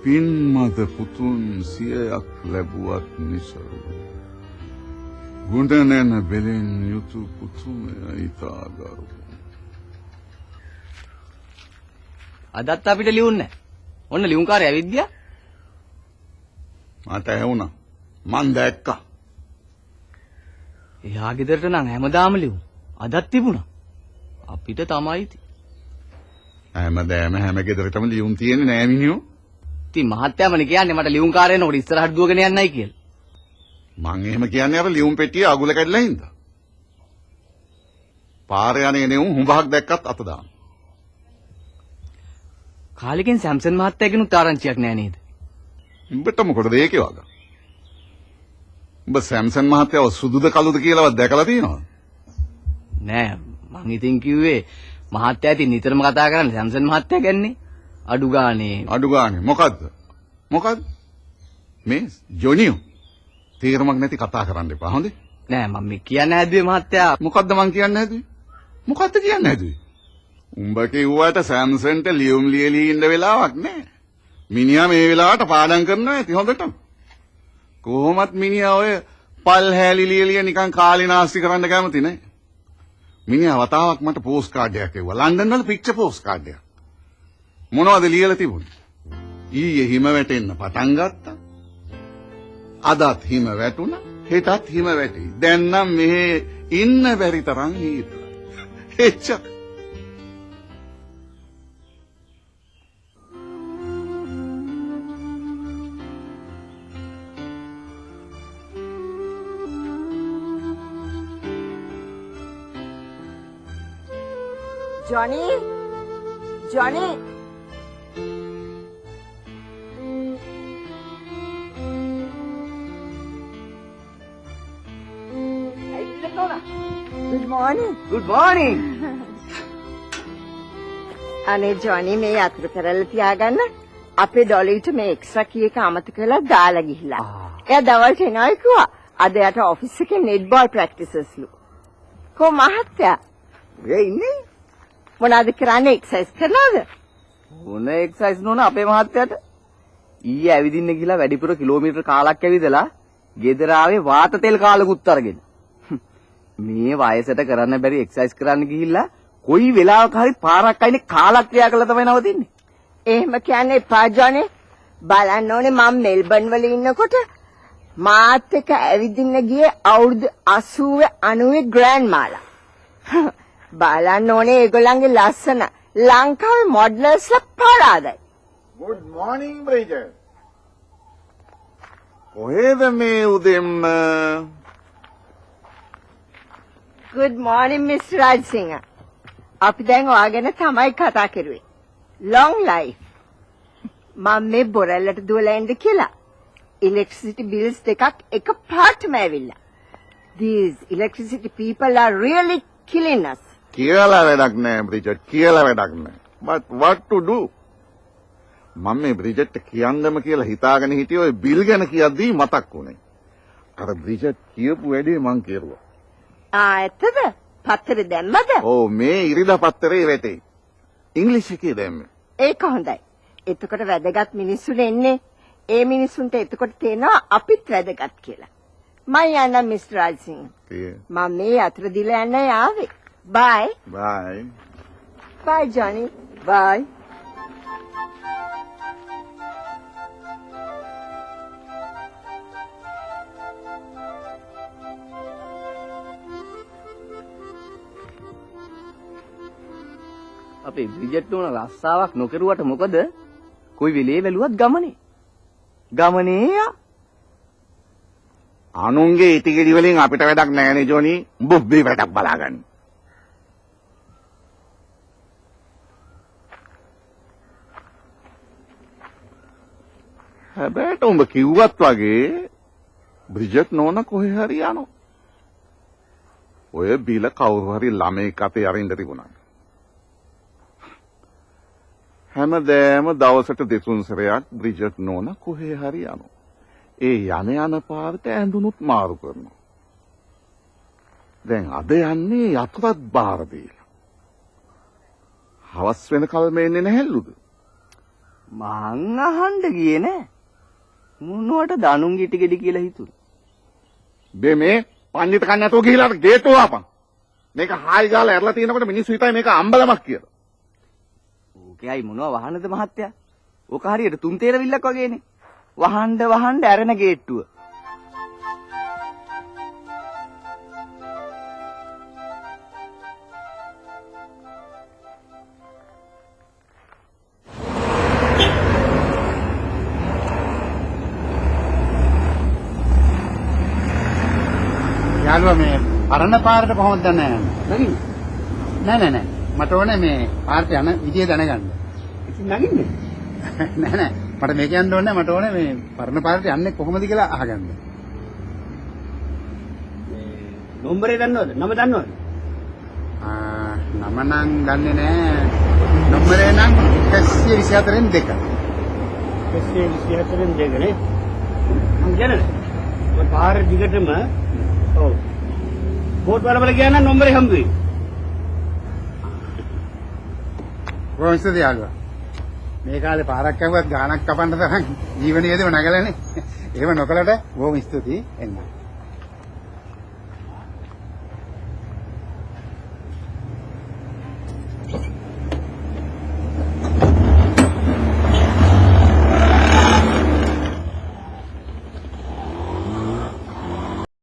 පින්මද පුතුන් 100ක් ලැබුවත් නිසරු ගුණ නැන බෙලෙන් යුතු පුතුමය ඊතාගරු. අදත් අපිට ලියුන්නේ නැහැ. ඔන්න ලියුම්කාරය ඇවිත් ගියා. මට ඇහුණා. මං දැක්කා. එයා ගෙදරට නම් හැමදාම ලියුම්. අදත් තිබුණා. අපිට තමයි ඉති. හැමදාම හැම ගෙදරටම ලියුම් තියෙන්නේ නෑ මිනිහෝ. ඉතින් මහත්තයාමනේ කියන්නේ මට ලියුම්කාරයනකොට ඉස්සරහට දුවගෙන යන්නයි කියලා. මං එහෙම කියන්නේ අර ලියුම් පෙට්ටිය අගුල කැඩලා හින්දා. පාර යන්නේ නෙවුම් හුඹක් දැක්කත් අත දාන්න. කාලෙකින් සැම්සන් මහත්තයාගෙනුත් ආරංචියක් නෑ නේද? උඹට මොකටද ඒකේ වග? උඹ සැම්සන් මහත්තයාව සුදුද කළුද කියලාවත් දැකලා තියෙනවද? නෑ මං ඉතින් කිව්වේ මහත්තයා ඉතින් නිතරම කතා කරන්නේ සැම්සන් මහත්තයා ගැන්නේ. අඩු ගානේ මොකද්ද? මේ ජොනියෝ තීරමක් නැති කතා කරන්න එපා හොඳේ. නෑ මම මේ කියන්න හැදුවේ මහත්තයා. මොකද්ද මං කියන්න හැදුවේ? උඹ කිව්වට සැම්සන්ට ලියුම් ලියලී ඉන්න වෙලාවක් නෑ. මිනිහා මේ වෙලාවට පාඩම් කරනවා ඇති හොඳටම. කොහොමත් මිනිහා ඔය පල් හැලි ලියලිය නිකන් කාලේ නාස්ති කරන්න කැමති නෑ. මිනිහා වතාවක් මට පෝස්ට් කාඩ් එකක් එවුවා. ලන්ඩන් වල පික්චර් පෝස්ට් කාඩ් එකක්. මොනවද ලියලා තිබුණේ? ඊයේ හිම වැටෙන්න පටන් ගත්තා. අදත් හිම වැටුණා. හෙටත් හිම වැටෙයි. දැන් නම් මෙහෙ ඉන්න බැරි තරම් හීතලයි. එච්චර. Johnny? Good morning. අනේ ජොනි මේ අතුරු කරලා තියාගන්න. අපේ ඩොලිට මේ එක්ස්ට්‍රා කී එක අමතක වෙලා දාලා ගිහිල්ලා. එයා දවල්ට එනවා කිව්වා. අද යට ඔෆිස් එකේ නෙට් බෝල් ප්‍රැක්ටිසස්ලු. කො මහත්තයා? ගේ ඉන්නේ. මොනවද කරන්නේ එක්සර්සයිස් කරනවද? මොන එක්සර්සයිස් නෝන අපේ මහත්තයාට? ඊයේ ඇවිදින්න ගිහලා වැඩිපුර කිලෝමීටර් කාලක් ඇවිදලා ගෙදර ආවේ වාත තෙල් කාලකුත් අරගෙන. මේ වයසට කරන්න බැරි එක්සර්සයිස් කරන්න ගිහිල්ලා කොයි වෙලාවක හරි පාරක් අයිනේ කාලක්‍රියා කළා තමයි නවතින්නේ. එහෙම කියන්නේ එපා ජොනි. බලන්න ඕනේ මම මෙල්බන් වල ඉන්නකොට මාත් එක්ක ඇවිදින්න ගියේ අවුරුදු 80 90 ග්‍රෑන්ඩ් මාලා. බලන්න ඕනේ ඒගොල්ලන්ගේ ලස්සන ලංකාවේ මොඩලර්ස්ලා පරාදයි. Good morning Bridget. කොහෙද මේ උදෙන්ම? Good morning Mr. Rajsingh. අපි දැන් ඔයාගෙන තමයි කතා කරුවේ. Long life. මම මේ බොරැල්ලට දුවලා එන්න කියලා. Electricity bills දෙකක් එක පාටම ඇවිල්ලා. These electricity people are really killing us. කියලා වැඩක් නෑ බ්‍රිජට්, කියලා වැඩක් නෑ. But what to do? මම මේ බ්‍රිජට්ට කියන්නම කියලා හිතාගෙන හිටියේ ඔය බිල් ගැන කියද්දී මතක් වුණේ. අර බ්‍රිජට් කියපු වැඩේ මං කෙරුවා. ඇත්තද? පත්තරේ දැම්මද? ඔව් මේ ඉරිදා පත්තරේ වැටේ. ඉංග්‍රීසි එකේ දැම්මේ. ඒක හොඳයි. එතකොට වැදගත් මිනිස්සුන් එන්නේ. ඒ මිනිස්සුන්ට එතකොට තේනවා අපිත් වැදගත් කියලා. මම යන්නම් මිස්ටර් රාජසිංහ. මම මේ අතර දිලා යන්නයි ආවේ. Bye. Bye. Bye, Johnny. Bye. අපේ බ්‍රිජට් උන රස්සාවක් නොකරුවට මොකද? කොයි වෙලේ වැළුවත් ගමනේ අනුන්ගේ ඉටිගෙඩි වලින් අපිට වැඩක් නැහැනේ ජොනි. උඹ මේ වැඩක් බලාගන්න. හැබැයි උඹ කිව්වත් වගේ බ්‍රිජට් නෝන කොහේ හරි යනවා. ඔය බිල කවුරු හරි ළමෙක් අතේ අරින්න තිබුණා. හැමදාම දවසට දෙතුන් සැරයක් බ්‍රිජට් නෝන කොහේ හරි යනවා. ඒ යන පාරට ඇඳුනුත් මාරු කරනවා. දැන් අද යන්නේ යතුරත් බාර දීලා. හවස් වෙනකල් මේ එන්නේ නැහැලුද? මං අහන්න ගියේ නෑ. මොනවට දනුන්ගේ ටිකෙදි කියලා හිතුවා. බේ මේ පඬිත කන්නතෝ ගිහිලා ගේට්ටුව ආපන්. මේක හායි ගාලා ඇරලා තියෙනකොට මිනිස්සු හිතයි මේක අම්බලමක් කියලා. ඕකයි මොනවා වහන්නද මහත්තයා? ඕක හරියට තුන් තේරවිල්ලක් වගේනේ. වහන්න ඇරෙන ගේට්ටුව. යාළුවා මේ අරණ පාරට කොහොමද යන්නේ? නෑ. මට ඕනේ මේ පාරට යන විදිය දැනගන්න. ඉතින් නගින්නේ? නෑ. මට මේක යන්න ඕනේ මට ඕනේ මේ පරණ පාරට යන්නේ කොහොමද කියලා අහගන්න. නම්බරේ දන්නවද? නම දන්නවද? නම නම් දන්නේ නෑ. නම්බරේ නම් 124න් 2. 124න් 2 නේ. මං කියන්නේ. ඔය පාර දිගටම ඔව්. බෝට් වල ගියා නම් නම්බරේ හම්බ වෙයි. කොහොමද යාළුවා? මේ කාලේ පාරක් කැවුවත් ගානක් කපන්න තරම් ජීවනයේදම නැගලානේ. එහෙම නොකලට බොහොම ස්තුතියි එන්න.